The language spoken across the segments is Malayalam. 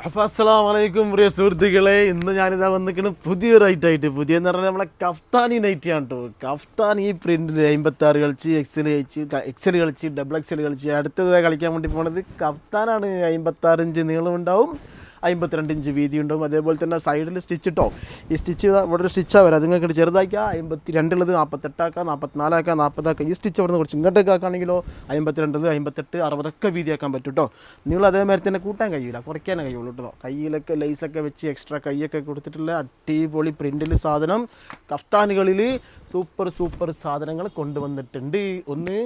അപ്പോൾ അസ്സലാമു അലൈക്കും പ്രിയ സുഹൃത്തുക്കളെ, ഇന്ന് ഞാനിതാ വന്നിരിക്കുന്നത് പുതിയൊരു ഐറ്റമായിട്ട്. പുതിയെന്ന് പറഞ്ഞാൽ നമ്മളെ കഫ്താനി നൈറ്റിയാണ് കേട്ടോ. കഫ്താനി പ്രിൻറ്റിൽ 56 കളിച്ച്, എക്സൽ കളിച്ച്, ഡബിൾ എക്സൽ കളിച്ച്, അടുത്തത് കളിക്കാൻ വേണ്ടി പോണത് കഫ്താനാണ്. 56 ഇഞ്ച് നീളമുണ്ടാവും, 52 ഇഞ്ച് വീതി ഉണ്ടാവും. അതേപോലെ തന്നെ സൈഡിൽ സ്റ്റിച്ച് ഇട്ടോ. ഈ സ്റ്റിച്ച് ഇവിടെ ഒരു സ്റ്റിച്ചാണ് വരാം. അത് നിങ്ങൾക്ക് ചെറുതാക്കിയാൽ 52 ഉള്ളത് 48 ആക്കാം, 44 ആക്കാം, 40 ആക്കാം. ഈ സ്റ്റിച്ച് ഇവിടെ നിന്ന് കുറച്ച് ഇങ്ങോട്ടേക്ക് ആക്കുകയാണെങ്കിലോ 52, 58, 60 വീതിയാക്കാൻ പറ്റും കേട്ടോ. നിങ്ങൾ അതേമാതിരി തന്നെ കൂട്ടാൻ കഴിയില്ല, കുറയ്ക്കാനേ കഴിയുള്ളൂ കേട്ടോ. കയ്യിലൊക്കെ ലൈസൊക്കെ വെച്ച് എക്സ്ട്രാ കൈയൊക്കെ കൊടുത്തിട്ടുള്ള അടിപൊളി പ്രിൻറ്റിൽ സാധനം കഫ്താനുകളിൽ സൂപ്പർ സാധനങ്ങൾ കൊണ്ടുവന്നിട്ടുണ്ട്. ഒന്ന്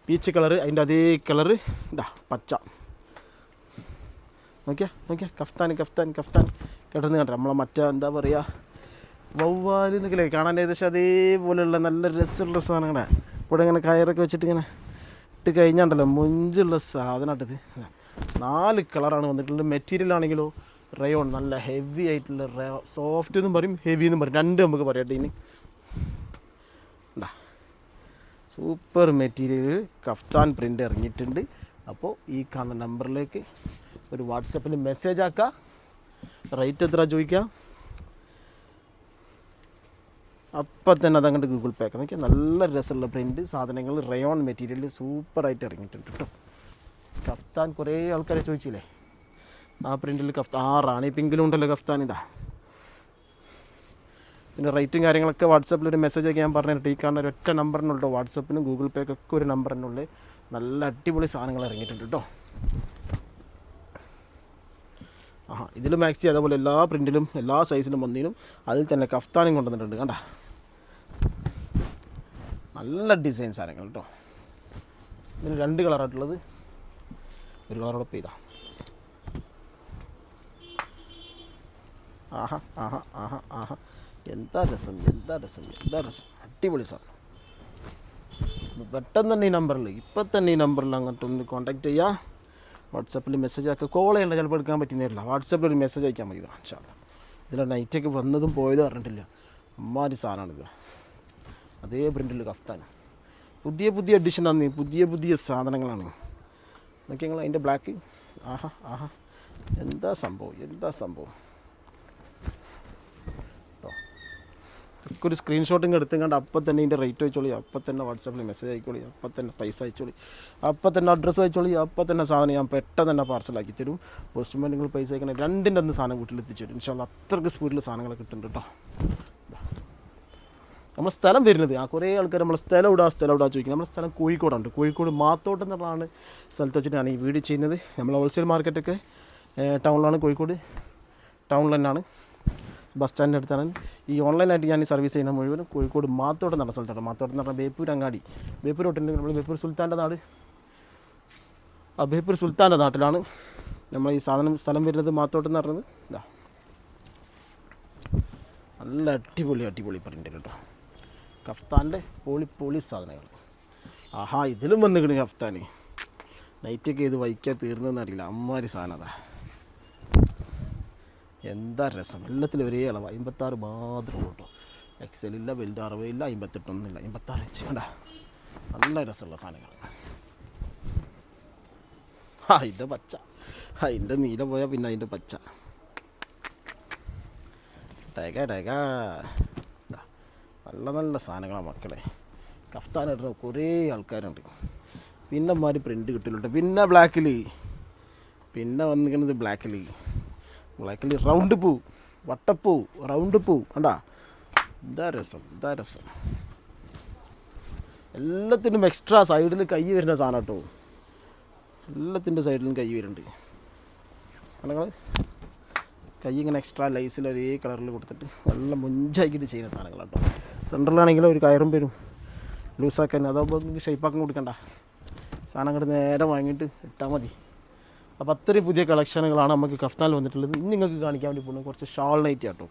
പീച്ച് കളറ്, അതിൻ്റെ അതേ കളറ് ഇതാ പച്ച. നോക്കിയാ കഫ്താൻ കിടന്ന് കണ്ട നമ്മളെ മറ്റേ എന്താ പറയുക വവ്വാൽ എന്നൊക്കെ കാണാൻ ഏകദേശം അതേപോലെയുള്ള നല്ല രസമുള്ള സാധനങ്ങളാണ്. ഇവിടെ ഇങ്ങനെ കയറൊക്കെ വെച്ചിട്ട് ഇങ്ങനെ ഇട്ട് കഴിഞ്ഞാണ്ടല്ലോ മുഞ്ചുള്ള സാധനമായിട്ടത്. 4 കളറാണ് വന്നിട്ടുള്ളത്. മെറ്റീരിയൽ ആണെങ്കിലോ റയോൺ, നല്ല ഹെവി ആയിട്ടുള്ള സോഫ്റ്റ് എന്നും പറയും, ഹെവി എന്നും പറയും, രണ്ടും നമുക്ക് പറയാം. ഇതിന് എന്താ സൂപ്പർ മെറ്റീരിയൽ കഫ്താൻ പ്രിൻ്റ് ഇറങ്ങിയിട്ടുണ്ട്. അപ്പോൾ ഈ കാണുന്ന നമ്പറിലേക്ക് ഒരു വാട്സപ്പിൽ മെസ്സേജ് ആക്കുക. റേറ്റ് എത്ര ചോദിക്കുക, അപ്പം തന്നെ അതങ്ങോട്ട് ഗൂഗിൾ പേ ആക്കാം. നോക്കിയാൽ നല്ല രസമുള്ള പ്രിൻറ്റ് സാധനങ്ങൾ, റയോൺ മെറ്റീരിയൽ സൂപ്പറായിട്ട് ഇറങ്ങിയിട്ടുണ്ട് കേട്ടോ. കഫ്താൻ കുറേ ആൾക്കാരെ ചോദിച്ചില്ലേ ആ പ്രിൻറ്റിൽ കഫ്താൻ. റാണി പിങ്കിലും ഉണ്ടല്ലോ കഫ്താൻ. ഇതാ പിന്നെ റേറ്റും കാര്യങ്ങളൊക്കെ വാട്സപ്പിൽ ഒരു മെസ്സേജ് ഒക്കെ ഞാൻ പറഞ്ഞിട്ട് ഈ കാണുന്ന ഒരൊറ്റ നമ്പറിനുള്ളൂ. വാട്സപ്പിനും ഗൂഗിൾ പേക്കൊക്കെ ഒരു നമ്പറിനുള്ളിൽ നല്ല അടിപൊളി സാധനങ്ങൾ ഇറങ്ങിയിട്ടുണ്ട് കേട്ടോ. ഇതിൽ മാക്സി അതേപോലെ എല്ലാ പ്രിൻറ്റിലും എല്ലാ സൈസിലും വന്നതിനും അതിൽ തന്നെ കഫ്താനും കൊണ്ടുവന്നിട്ടുണ്ട്. കണ്ട നല്ല ഡിസൈൻ സാധനങ്ങൾ കേട്ടോ. ഇതിന് 2 കളറായിട്ടുള്ളത്, ഒരു കളറോടെ പെയ്താ. ആഹാ എന്താ രസം, അടിപൊളി സാധനം. പെട്ടെന്ന് തന്നെ ഈ നമ്പറിൽ അങ്ങോട്ടൊന്ന് കോൺടാക്റ്റ് ചെയ്യുക. വാട്സപ്പിൽ മെസ്സേജ് ആക്കുക. കോൾ ചെയ്യേണ്ട, ചിലപ്പോൾ എടുക്കാൻ പറ്റുന്നില്ല. വാട്സപ്പിൽ ഒരു മെസ്സേജ് അയക്കാൻ മതി. ഇൻഷാ അല്ലാഹ്. ഇതിൽ നൈറ്റൊക്കെ വന്നതും പോയതും പറഞ്ഞിട്ടില്ല. അമ്മാതിരി സാധനമാണിത്. അതേ പ്രിൻറ്റിൽ കഫ്താൻ പുതിയ എഡിഷനാണ്, പുതിയ സാധനങ്ങളാണ്. നോക്കി നിങ്ങൾ അതിൻ്റെ ബ്ലാക്ക്. ആഹാ എന്താ സംഭവം. ഒരു സ്ക്രീൻഷോട്ടും എടുത്തും കണ്ട് അപ്പം തന്നെ ഇതിൻ്റെ റേറ്റ് അയച്ചോളി, അപ്പം തന്നെ വാട്സാപ്പിൽ മെസ്സേജ് അയച്ചോളി, അപ്പം തന്നെ പൈസ അയച്ചോളി, അപ്പം തന്നെ അഡ്രസ്സ് അയച്ചോളി, അപ്പം തന്നെ സാധനം ഞാൻ പെട്ടെന്ന് തന്നെ പാർസലാക്കി തരും. പോസ്റ്റ്മാൻ നിങ്ങൾ പൈസ അയക്കണം, 2ൻ്റെ അന്ന് സാധനം വീട്ടിലെത്തിച്ചു തരും. ഇൻഷാ അല്ലാഹ് അത്രയ്ക്ക് സ്പീഡിൽ സാധനങ്ങൾ കിട്ടുന്നുണ്ട് കേട്ടോ. നമ്മൾ സ്ഥലം വരുന്നത് കുറേ ആൾക്കാർ നമ്മളെ സ്ഥലം ഇടാ ചോദിക്കുന്നത്. നമ്മുടെ സ്ഥലം കോഴിക്കോടാണ്. കോഴിക്കോട് മാത്തോട്ടം എന്നുള്ളതാണ് സ്ഥലത്ത് വെച്ചിട്ടാണ് ഈ വീഡിയോ ചെയ്യുന്നത്. നമ്മൾ ഹോൾസെയിൽ മാർക്കറ്റൊക്കെ ടൗണിലാണ്, കോഴിക്കോട് ടൗണിൽ തന്നെയാണ്, ബസ് സ്റ്റാൻഡിൻ്റെ അടുത്താണ്. ഈ ഓൺലൈനായിട്ട് ഞാൻ ഈ സർവീസ് ചെയ്യുന്ന മുഴുവനും കോഴിക്കോട് മാത്തോട്ടം എന്ന സ്ഥലത്താണ്. മാത്തോട്ടം എന്ന് പറഞ്ഞാൽ ബേപ്പൂർ അങ്ങാടി, ബേപ്പൂർ റോട്ടിൻ്റെ നമ്മൾ ബേപ്പൂർ സുൽത്താൻ്റെ നാട്, ആ ബേപ്പൂർ സുൽത്താൻ്റെ നാട്ടിലാണ് നമ്മൾ ഈ സ്ഥലം വരുന്നത്. മാത്തോട്ടം എന്ന് പറഞ്ഞത് ഇതാ നല്ല അടിപൊളി പ്രിൻ്റ് കേട്ടോ. കഫ്താൻ്റെ പൊളി സാധനങ്ങൾ. ഇതിലും വന്നിക്കണ് കഫ്താൻ. നൈറ്റൊക്കെ ഇത് വൈക്കാൻ തീർന്നതെന്ന് അറിയില്ല, അമ്മാതിരി സാധനം. അതാ എന്താ രസം. എല്ലാത്തിലും ഒരേ അളവ് 56 മാത്രമേ ഉള്ളൂ കേട്ടോ. എക്സലില്ല, വലുത് 60 ഇല്ല, 58 ഒന്നുമില്ല, 56 ഇഞ്ച്. വേണ്ട നല്ല രസമുള്ള സാധനങ്ങൾ. അതിൻ്റെ പച്ച, അതിൻ്റെ നീല പോയാൽ പിന്നെ അതിൻ്റെ പച്ച. ടേക നല്ല സാധനങ്ങളാണ് മക്കളെ. കഫ്താൻ ഇടുന്ന കുറേ ആൾക്കാരുണ്ട്. പിന്നെ മാതിരി പ്രിൻ്റ് കിട്ടില്ലുണ്ട്. പിന്നെ ബ്ലാക്കിൽ വന്നിരിക്കുന്നത് ബ്ലാക്കിൽ റൗണ്ട് പൂ, വട്ടപ്പൂ, റൗണ്ട് പൂ. കണ്ടാ എന്താ രസം. എല്ലാത്തിനും എക്സ്ട്രാ സൈഡിൽ കൈ വരുന്ന സാധനം കേട്ടോ. എല്ലാത്തിൻ്റെ സൈഡിലും കൈ വരുന്നുണ്ട്. കണ്ടങ്ങൾ കൈ ഇങ്ങനെ എക്സ്ട്രാ ലൈസിൽ ഒരേ കളറിൽ കൊടുത്തിട്ട് നല്ല മുഞ്ചാക്കിയിട്ട് ചെയ്യുന്ന സാധനങ്ങളാണ് കേട്ടോ. സെൻറ്ററിലാണെങ്കിലും ഒരു കയറും വരും ലൂസാക്കാൻ, അതാകുമ്പോൾ ഷേപ്പാക്കാൻ കൊടുക്കണ്ട. സാധനം അങ്ങോട്ട് നേരെ വാങ്ങിയിട്ട് ഇട്ടാൽ മതി. അപ്പോൾ അത്രയും പുതിയ കളക്ഷനുകളാണ് നമുക്ക് കഫ്താനിൽ വന്നിട്ടുള്ളത്. ഇനി നിങ്ങൾക്ക് കാണിക്കാൻ വേണ്ടി പോകുന്നത് കുറച്ച് ഷാൾ നൈറ്റ് കേട്ടോ.